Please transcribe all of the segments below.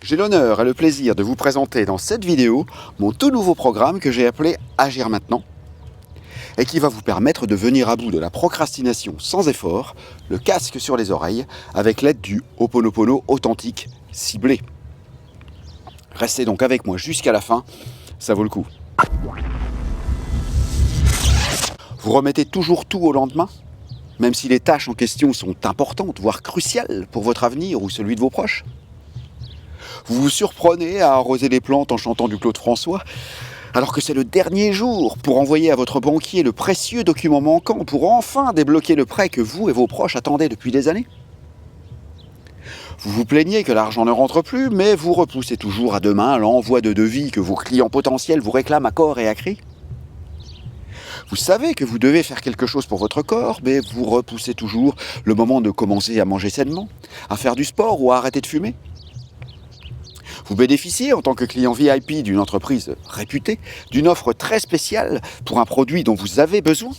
J'ai l'honneur et le plaisir de vous présenter dans cette vidéo mon tout nouveau programme que j'ai appelé Agir maintenant et qui va vous permettre de venir à bout de la procrastination sans effort, le casque sur les oreilles, avec l'aide du Ho'oponopono authentique ciblé. Restez donc avec moi jusqu'à la fin, ça vaut le coup. Vous remettez toujours tout au lendemain, même si les tâches en question sont importantes, voire cruciales pour votre avenir ou celui de vos proches. Vous vous surprenez à arroser les plantes en chantant du Claude François, alors que c'est le dernier jour pour envoyer à votre banquier le précieux document manquant pour enfin débloquer le prêt que vous et vos proches attendaient depuis des années. Vous vous plaignez que l'argent ne rentre plus, mais vous repoussez toujours à demain l'envoi de devis que vos clients potentiels vous réclament à corps et à cri. Vous savez que vous devez faire quelque chose pour votre corps, mais vous repoussez toujours le moment de commencer à manger sainement, à faire du sport ou à arrêter de fumer. Vous bénéficiez en tant que client VIP d'une entreprise réputée d'une offre très spéciale pour un produit dont vous avez besoin.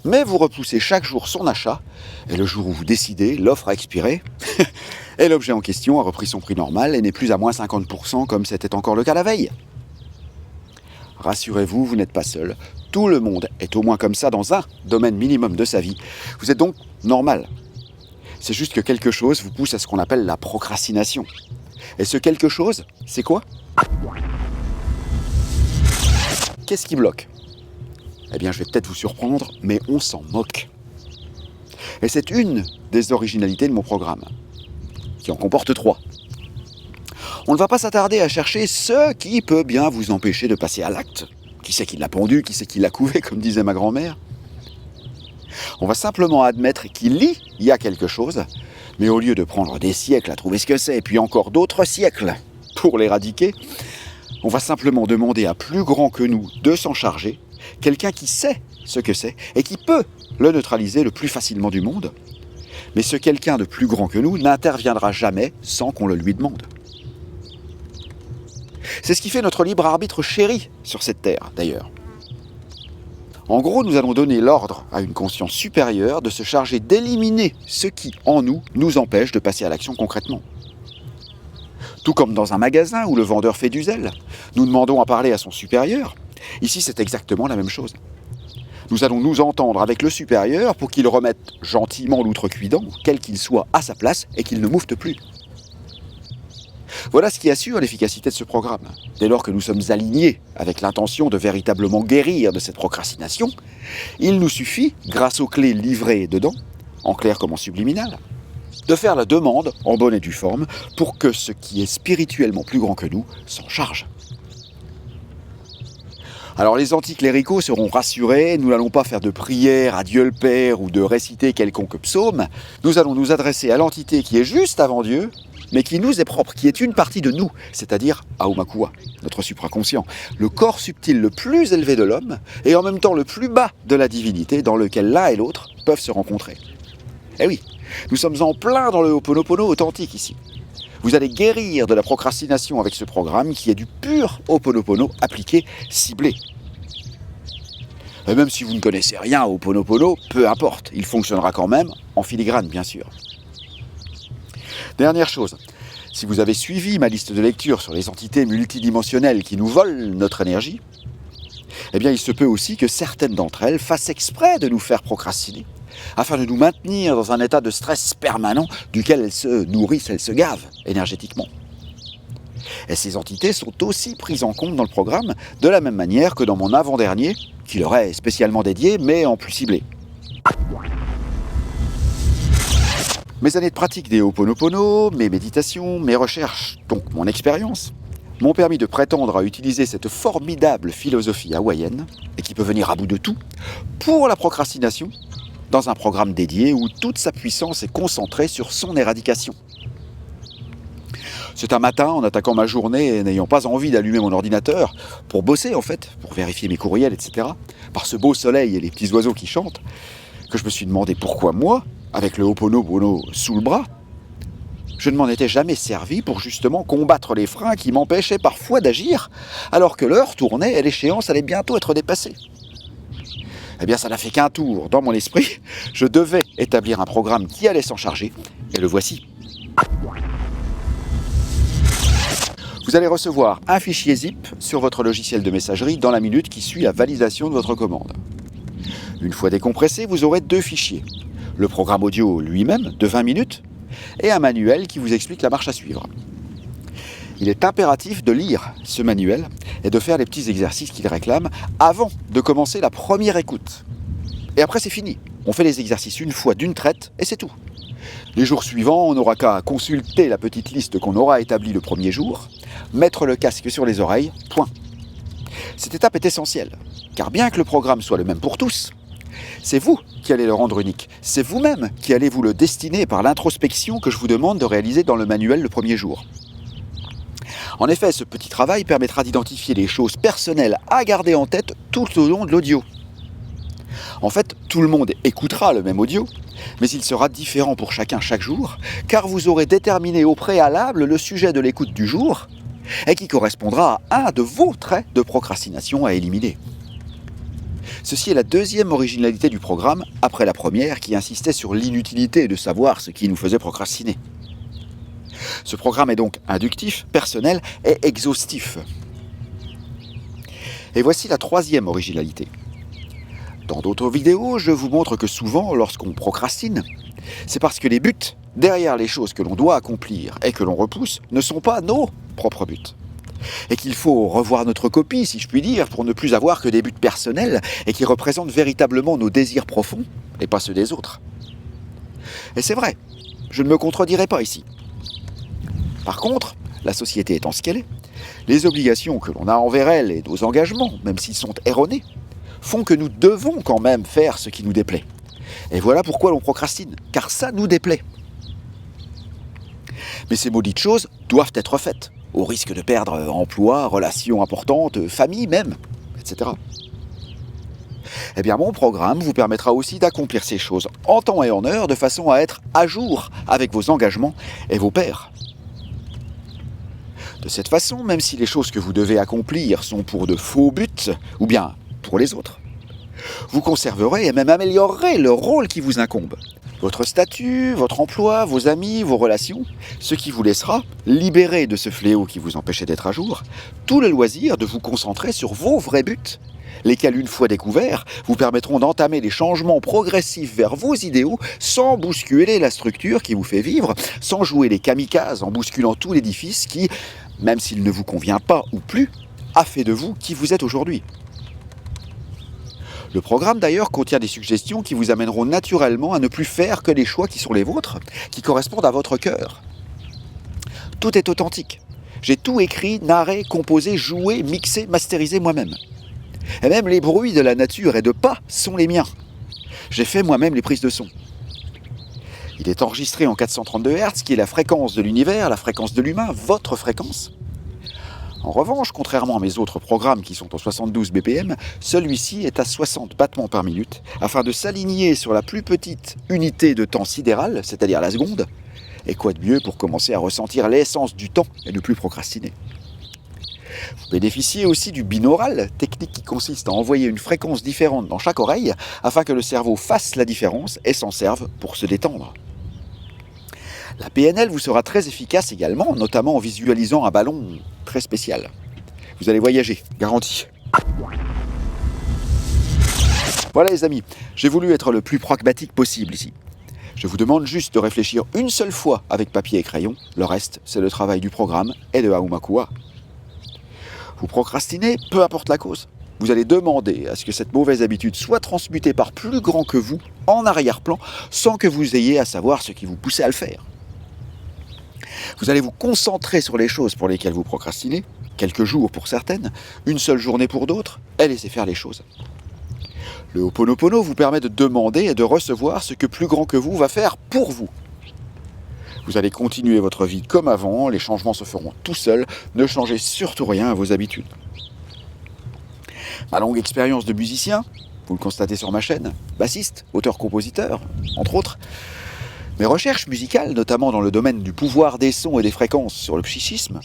Mais vous repoussez chaque jour son achat et le jour où vous décidez, l'offre a expiré et l'objet en question a repris son prix normal et n'est plus à moins 50% comme c'était encore le cas la veille. Rassurez-vous, vous n'êtes pas seul. Tout le monde est au moins comme ça dans un domaine minimum de sa vie. Vous êtes donc normal. C'est juste que quelque chose vous pousse à ce qu'on appelle la procrastination. Et ce quelque chose, c'est quoi ? Qu'est-ce qui bloque ? Eh bien, je vais peut-être vous surprendre, mais on s'en moque. Et c'est une des originalités de mon programme, qui en comporte 3. On ne va pas s'attarder à chercher ce qui peut bien vous empêcher de passer à l'acte. Qui c'est qui l'a pendu, qui c'est qui l'a couvé, comme disait ma grand-mère. On va simplement admettre qu'il y a quelque chose, mais au lieu de prendre des siècles à trouver ce que c'est, et puis encore d'autres siècles pour l'éradiquer, on va simplement demander à plus grand que nous de s'en charger, quelqu'un qui sait ce que c'est et qui peut le neutraliser le plus facilement du monde. Mais ce quelqu'un de plus grand que nous n'interviendra jamais sans qu'on le lui demande. C'est ce qui fait notre libre arbitre chéri sur cette terre, d'ailleurs. En gros, nous allons donner l'ordre à une conscience supérieure de se charger d'éliminer ce qui, en nous, nous empêche de passer à l'action concrètement. Tout comme dans un magasin où le vendeur fait du zèle, nous demandons à parler à son supérieur. Ici, c'est exactement la même chose. Nous allons nous entendre avec le supérieur pour qu'il remette gentiment l'outrecuidant, quel qu'il soit, à sa place et qu'il ne moufte plus. Voilà ce qui assure l'efficacité de ce programme. Dès lors que nous sommes alignés avec l'intention de véritablement guérir de cette procrastination, il nous suffit, grâce aux clés livrées dedans, en clair comme en subliminal, de faire la demande en bonne et due forme pour que ce qui est spirituellement plus grand que nous s'en charge. Alors les anticléricaux seront rassurés, nous n'allons pas faire de prière à Dieu le Père ou de réciter quelconque psaume, nous allons nous adresser à l'entité qui est juste avant Dieu, mais qui nous est propre, qui est une partie de nous, c'est-à-dire Aumakua, notre supraconscient, le corps subtil le plus élevé de l'homme, et en même temps le plus bas de la divinité, dans lequel l'un et l'autre peuvent se rencontrer. Eh oui, nous sommes en plein dans le Ho'oponopono authentique ici. Vous allez guérir de la procrastination avec ce programme qui est du pur Ho'oponopono appliqué, ciblé. Et même si vous ne connaissez rien au Ho'oponopono, peu importe, il fonctionnera quand même, en filigrane bien sûr. Dernière chose, si vous avez suivi ma liste de lecture sur les entités multidimensionnelles qui nous volent notre énergie, eh bien il se peut aussi que certaines d'entre elles fassent exprès de nous faire procrastiner, afin de nous maintenir dans un état de stress permanent duquel elles se nourrissent, elles se gavent énergétiquement. Et ces entités sont aussi prises en compte dans le programme, de la même manière que dans mon avant-dernier, qui leur est spécialement dédié, mais en plus ciblé. Mes années de pratique des Ho'oponopono, mes méditations, mes recherches, donc mon expérience, m'ont permis de prétendre à utiliser cette formidable philosophie hawaïenne, et qui peut venir à bout de tout, pour la procrastination, dans un programme dédié où toute sa puissance est concentrée sur son éradication. C'est un matin, en attaquant ma journée et n'ayant pas envie d'allumer mon ordinateur, pour bosser en fait, pour vérifier mes courriels, etc., par ce beau soleil et les petits oiseaux qui chantent, que je me suis demandé pourquoi moi, avec le Ho'oponopono sous le bras, je ne m'en étais jamais servi pour justement combattre les freins qui m'empêchaient parfois d'agir, alors que l'heure tournait et l'échéance allait bientôt être dépassée. Eh bien, ça n'a fait qu'un tour dans mon esprit. Je devais établir un programme qui allait s'en charger, et le voici. Vous allez recevoir un fichier zip sur votre logiciel de messagerie dans la minute qui suit la validation de votre commande. Une fois décompressé, vous aurez 2 fichiers. Le programme audio lui-même de 20 minutes et un manuel qui vous explique la marche à suivre. Il est impératif de lire ce manuel et de faire les petits exercices qu'il réclame avant de commencer la première écoute. Et après c'est fini. On fait les exercices une fois d'une traite et c'est tout. Les jours suivants, on n'aura qu'à consulter la petite liste qu'on aura établie le premier jour, mettre le casque sur les oreilles, point. Cette étape est essentielle, car bien que le programme soit le même pour tous, c'est vous qui allez le rendre unique. C'est vous-même qui allez vous le destiner par l'introspection que je vous demande de réaliser dans le manuel le premier jour. En effet, ce petit travail permettra d'identifier les choses personnelles à garder en tête tout au long de l'audio. En fait, tout le monde écoutera le même audio, mais il sera différent pour chacun chaque jour, car vous aurez déterminé au préalable le sujet de l'écoute du jour, et qui correspondra à un de vos traits de procrastination à éliminer. Ceci est la deuxième originalité du programme, après la première qui insistait sur l'inutilité de savoir ce qui nous faisait procrastiner. Ce programme est donc inductif, personnel et exhaustif. Et voici la troisième originalité. Dans d'autres vidéos, je vous montre que souvent, lorsqu'on procrastine, c'est parce que les buts derrière les choses que l'on doit accomplir et que l'on repousse ne sont pas nos propres buts. Et qu'il faut revoir notre copie, si je puis dire, pour ne plus avoir que des buts personnels et qui représentent véritablement nos désirs profonds et pas ceux des autres. Et c'est vrai, je ne me contredirai pas ici. Par contre, la société étant ce qu'elle est, les obligations que l'on a envers elle et nos engagements, même s'ils sont erronés, font que nous devons quand même faire ce qui nous déplaît. Et voilà pourquoi l'on procrastine, car ça nous déplaît. Mais ces maudites choses doivent être faites, au risque de perdre emploi, relations importantes, famille même, etc. Eh bien, mon programme vous permettra aussi d'accomplir ces choses en temps et en heure, de façon à être à jour avec vos engagements et vos pairs. De cette façon, même si les choses que vous devez accomplir sont pour de faux buts, ou bien pour les autres, vous conserverez et même améliorerez le rôle qui vous incombe. Votre statut, votre emploi, vos amis, vos relations, ce qui vous laissera, libéré de ce fléau qui vous empêchait d'être à jour, tout le loisir de vous concentrer sur vos vrais buts, lesquels, une fois découverts, vous permettront d'entamer des changements progressifs vers vos idéaux sans bousculer la structure qui vous fait vivre, sans jouer les kamikazes en bousculant tout l'édifice qui, même s'il ne vous convient pas ou plus, a fait de vous qui vous êtes aujourd'hui. Le programme d'ailleurs contient des suggestions qui vous amèneront naturellement à ne plus faire que les choix qui sont les vôtres, qui correspondent à votre cœur. Tout est authentique. J'ai tout écrit, narré, composé, joué, mixé, masterisé moi-même. Et même les bruits de la nature et de pas sont les miens. J'ai fait moi-même les prises de son. Il est enregistré en 432 Hz, qui est la fréquence de l'univers, la fréquence de l'humain, votre fréquence. En revanche, contrairement à mes autres programmes qui sont en 72 BPM, celui-ci est à 60 battements par minute, afin de s'aligner sur la plus petite unité de temps sidéral, c'est-à-dire la seconde. Et quoi de mieux pour commencer à ressentir l'essence du temps et ne plus procrastiner. Vous bénéficiez aussi du binaural, technique qui consiste à envoyer une fréquence différente dans chaque oreille, afin que le cerveau fasse la différence et s'en serve pour se détendre. La PNL vous sera très efficace également, notamment en visualisant un ballon très spécial. Vous allez voyager, garanti. Voilà les amis, j'ai voulu être le plus pragmatique possible ici. Je vous demande juste de réfléchir une seule fois avec papier et crayon, le reste c'est le travail du programme et de Aumakua. Vous procrastinez, peu importe la cause. Vous allez demander à ce que cette mauvaise habitude soit transmutée par plus grand que vous, en arrière-plan, sans que vous ayez à savoir ce qui vous poussait à le faire. Vous allez vous concentrer sur les choses pour lesquelles vous procrastinez, quelques jours pour certaines, une seule journée pour d'autres, et laisser faire les choses. Le Ho'oponopono vous permet de demander et de recevoir ce que plus grand que vous va faire pour vous. Vous allez continuer votre vie comme avant, les changements se feront tout seuls, ne changez surtout rien à vos habitudes. Ma longue expérience de musicien, vous le constatez sur ma chaîne, bassiste, auteur-compositeur, entre autres, mes recherches musicales, notamment dans le domaine du pouvoir des sons et des fréquences sur le psychisme,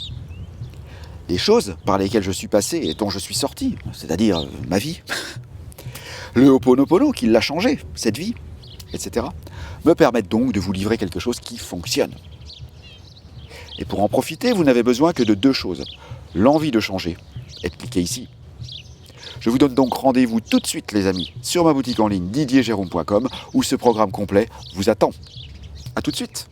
les choses par lesquelles je suis passé et dont je suis sorti, c'est-à-dire ma vie, le Ho'oponopono qui l'a changé, cette vie, etc., me permettent donc de vous livrer quelque chose qui fonctionne. Et pour en profiter, vous n'avez besoin que de 2 choses. L'envie de changer et de cliquer ici. Je vous donne donc rendez-vous tout de suite les amis sur ma boutique en ligne didierjérôme.com où ce programme complet vous attend. A tout de suite.